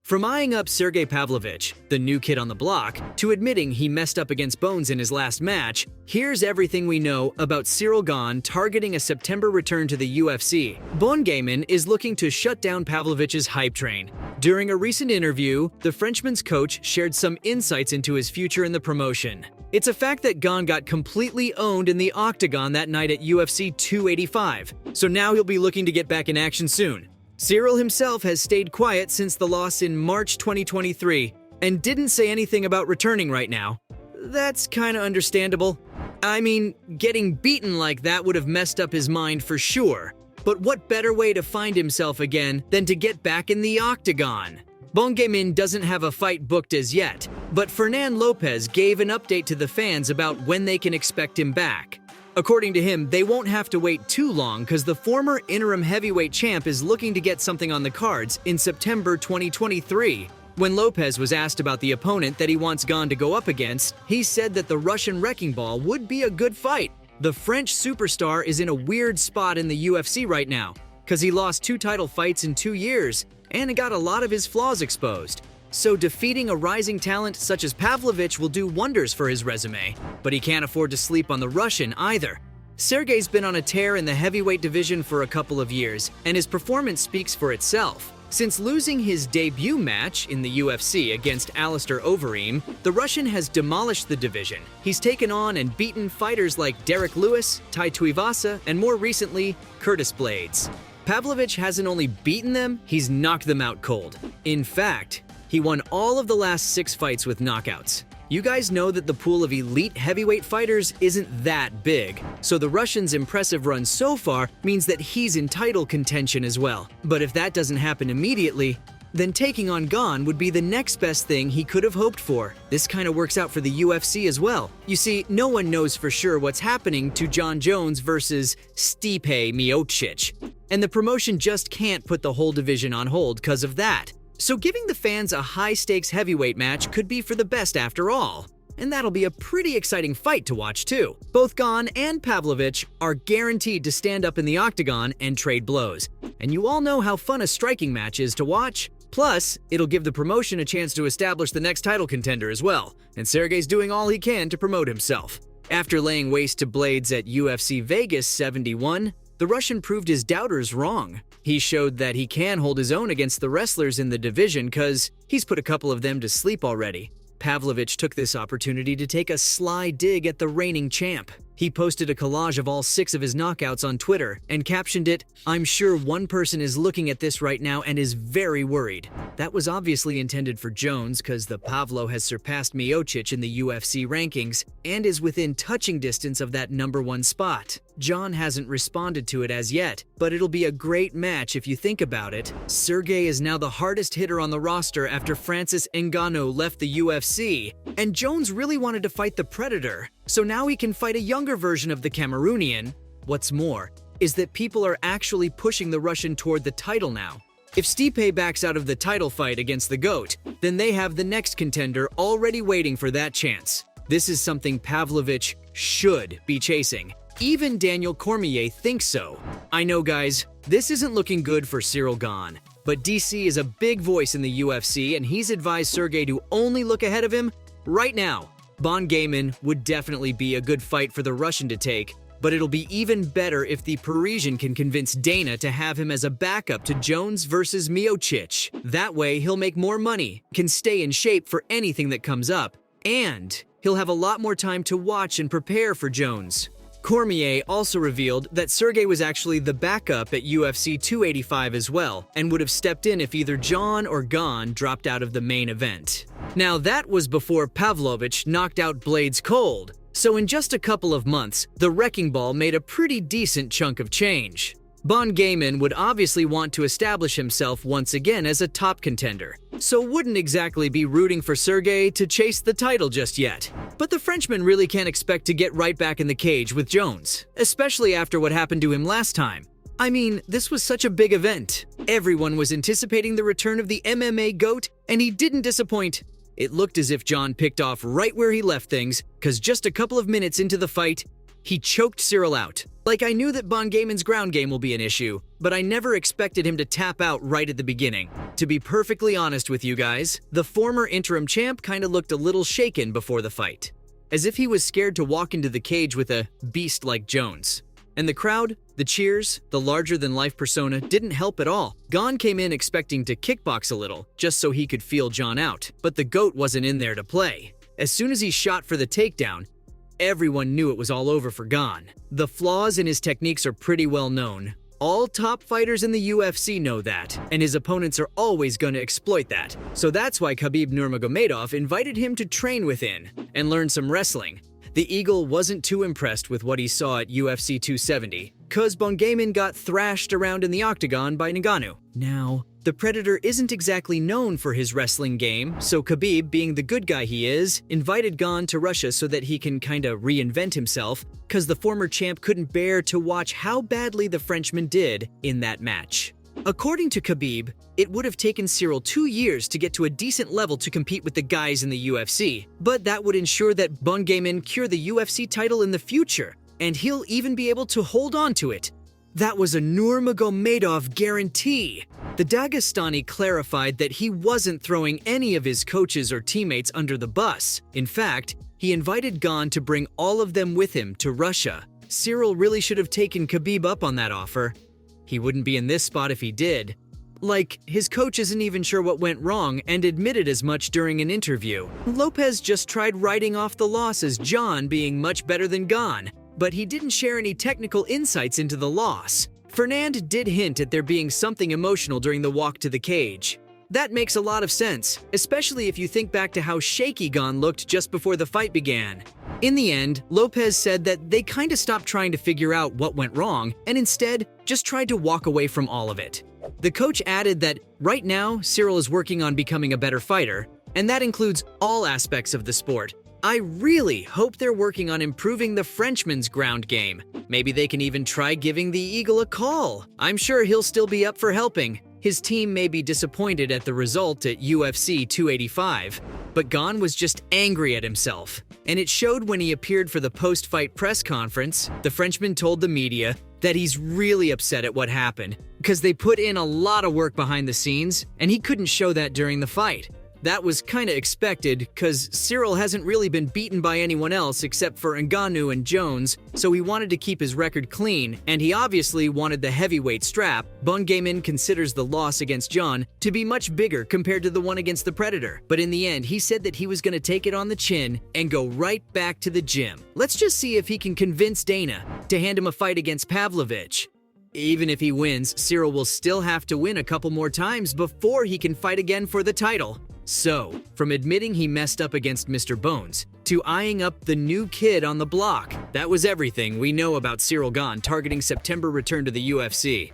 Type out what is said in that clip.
From eyeing up Sergey Pavlovich, the new kid on the block, to admitting he messed up against Bones in his last match, here's everything we know about Ciryl Gane targeting a September return to the UFC. Gane is looking to shut down Pavlovich's hype train. During a recent interview, the Frenchman's coach shared some insights into his future in the promotion. It's a fact that Gane got completely owned in the octagon that night at UFC 285, so now he'll be looking to get back in action soon. Ciryl himself has stayed quiet since the loss in March 2023 and didn't say anything about returning right now. That's kinda understandable. I mean, getting beaten like that would have messed up his mind for sure. But what better way to find himself again than to get back in the octagon? Gane doesn't have a fight booked as yet, but Fernan Lopez gave an update to the fans about when they can expect him back. According to him, they won't have to wait too long because the former interim heavyweight champ is looking to get something on the cards in September 2023. When Lopez was asked about the opponent that he wants Gane to go up against, he said that the Russian Wrecking Ball would be a good fight. The French superstar is in a weird spot in the UFC right now because he lost 2 title fights in 2 years and got a lot of his flaws exposed. So defeating a rising talent such as Pavlovich will do wonders for his resume, but he can't afford to sleep on the Russian either. Sergey's been on a tear in the heavyweight division for a couple of years, and his performance speaks for itself. Since losing his debut match in the UFC against Alistair Overeem, the Russian has demolished the division. He's taken on and beaten fighters like Derek Lewis, Tai Tuivasa, and more recently, Curtis Blades. Pavlovich hasn't only beaten them, he's knocked them out cold. In fact, he won all of the last 6 fights with knockouts. You guys know that the pool of elite heavyweight fighters isn't that big, so the Russian's impressive run so far means that he's in title contention as well. But if that doesn't happen immediately, then taking on Gane would be the next best thing he could have hoped for. This kind of works out for the UFC as well. You see, no one knows for sure what's happening to Jon Jones versus Stipe Miocic, and the promotion just can't put the whole division on hold because of that. So giving the fans a high-stakes heavyweight match could be for the best after all. And that'll be a pretty exciting fight to watch too. Both Gane and Pavlovich are guaranteed to stand up in the octagon and trade blows. And you all know how fun a striking match is to watch. Plus, it'll give the promotion a chance to establish the next title contender as well. And Sergey's doing all he can to promote himself. After laying waste to Blades at UFC Vegas 71, the Russian proved his doubters wrong. He showed that he can hold his own against the wrestlers in the division because he's put a couple of them to sleep already. Pavlovich took this opportunity to take a sly dig at the reigning champ. He posted a collage of all 6 of his knockouts on Twitter and captioned it, "I'm sure one person is looking at this right now and is very worried." That was obviously intended for Jones because the Pavlo has surpassed Miocic in the UFC rankings and is within touching distance of that #1 spot. John hasn't responded to it as yet, but it'll be a great match if you think about it. Sergey is now the hardest hitter on the roster after Francis Ngannou left the UFC, and Jones really wanted to fight the Predator, so now he can fight a younger version of the Cameroonian. What's more is that people are actually pushing the Russian toward the title now. If Stipe backs out of the title fight against the GOAT, then they have the next contender already waiting for that chance. This is something Pavlovich should be chasing. Even Daniel Cormier thinks so. I know, guys, this isn't looking good for Ciryl Gane, but DC is a big voice in the UFC and he's advised Sergey to only look ahead of him right now. Gane would definitely be a good fight for the Russian to take, but it'll be even better if the Parisian can convince Dana to have him as a backup to Jones versus Miocic. That way, he'll make more money, can stay in shape for anything that comes up, and he'll have a lot more time to watch and prepare for Jones. Cormier also revealed that Sergey was actually the backup at UFC 285 as well, and would have stepped in if either John or Gane dropped out of the main event. Now that was before Pavlovich knocked out Blades cold, so in just a couple of months, the Wrecking Ball made a pretty decent chunk of change. Gane would obviously want to establish himself once again as a top contender, so wouldn't exactly be rooting for Sergey to chase the title just yet. But the Frenchman really can't expect to get right back in the cage with Jones, especially after what happened to him last time. I mean, this was such a big event. Everyone was anticipating the return of the MMA GOAT, and he didn't disappoint. It looked as if John picked off right where he left things, because just a couple of minutes into the fight, He choked Ciryl out. Like, I knew that Gaiman's ground game will be an issue, but I never expected him to tap out right at the beginning. To be perfectly honest with you guys, the former interim champ kinda looked a little shaken before the fight, as if he was scared to walk into the cage with a beast like Jones. And the crowd, the cheers, the larger-than-life persona didn't help at all. Gane came in expecting to kickbox a little, just so he could feel John out, but the GOAT wasn't in there to play. As soon as he shot for the takedown, everyone knew it was all over for Gane. The flaws in his techniques are pretty well known. All top fighters in the UFC know that, and his opponents are always going to exploit that. So that's why Khabib Nurmagomedov invited him to train within and learn some wrestling. The Eagle wasn't too impressed with what he saw at UFC 270, cause Gaiman got thrashed around in the octagon by Ngannou. Now, the Predator isn't exactly known for his wrestling game, so Khabib, being the good guy he is, invited Gane to Russia so that he can kinda reinvent himself, cause the former champ couldn't bear to watch how badly the Frenchman did in that match. According to Khabib, it would have taken Ciryl 2 years to get to a decent level to compete with the guys in the UFC, but that would ensure that Gaiman cure the UFC title in the future, and he'll even be able to hold on to it. That was a Nurmagomedov guarantee. The Dagestani clarified that he wasn't throwing any of his coaches or teammates under the bus. In fact, he invited Gane to bring all of them with him to Russia. Ciryl really should have taken Khabib up on that offer. He wouldn't be in this spot if he did. Like, his coach isn't even sure what went wrong and admitted as much during an interview. Lopez just tried writing off the loss as John being much better than Gane, but he didn't share any technical insights into the loss. Fernand did hint at there being something emotional during the walk to the cage. That makes a lot of sense, especially if you think back to how shaky Gane looked just before the fight began. In the end, Lopez said that they kinda stopped trying to figure out what went wrong and instead just tried to walk away from all of it. The coach added that right now, Ciryl is working on becoming a better fighter, and that includes all aspects of the sport. I really hope they're working on improving the Frenchman's ground game. Maybe they can even try giving the Eagle a call. I'm sure he'll still be up for helping. His team may be disappointed at the result at UFC 285, but Gane was just angry at himself. And it showed when he appeared for the post-fight press conference. The Frenchman told the media that he's really upset at what happened because they put in a lot of work behind the scenes and he couldn't show that during the fight. That was kinda expected because Ciryl hasn't really been beaten by anyone else except for Ngannou and Jones, so he wanted to keep his record clean, and he obviously wanted the heavyweight strap. Gaiman considers the loss against John to be much bigger compared to the one against the Predator, but in the end, he said that he was gonna take it on the chin and go right back to the gym. Let's just see if he can convince Dana to hand him a fight against Pavlovich. Even if he wins, Ciryl will still have to win a couple more times before he can fight again for the title. So, from admitting he messed up against Mr. Bones, to eyeing up the new kid on the block, that was everything we know about Ciryl Gane targeting September return to the UFC.